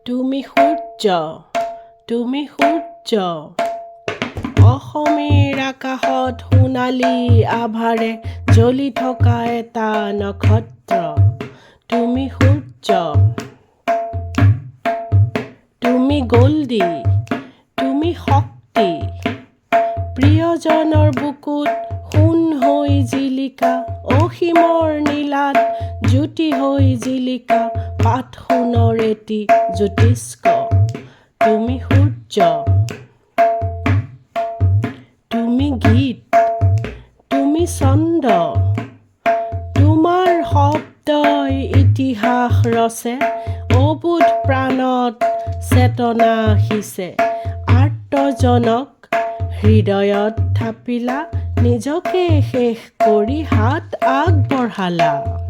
তুমি সূৰ্য অসমীৰ আকাশত সোণালী আভাৰে জ্বলি থকা এটা নক্ষত্ৰ তুমি সূৰ্য তুমি গল্ডি তুমি শক্তি প্ৰিয়জনৰ বুকুত সোণ হৈ জিলিকা অসীমৰ নীলাত জ্যোতি হৈ জিলিকা পাত সোণৰ এটি জ্যোতিষ্ক তুমি সূৰ্য তুমি গীত তুমি ছন্দ তোমাৰ শব্দই ইতিহাস ৰচে অবুধ প্ৰাণত চেতনা সিঁচে আৰ্তজনক হৃদয়ত থাপিলা নিজকে শেষ কৰি হাত আগবঢ়ালা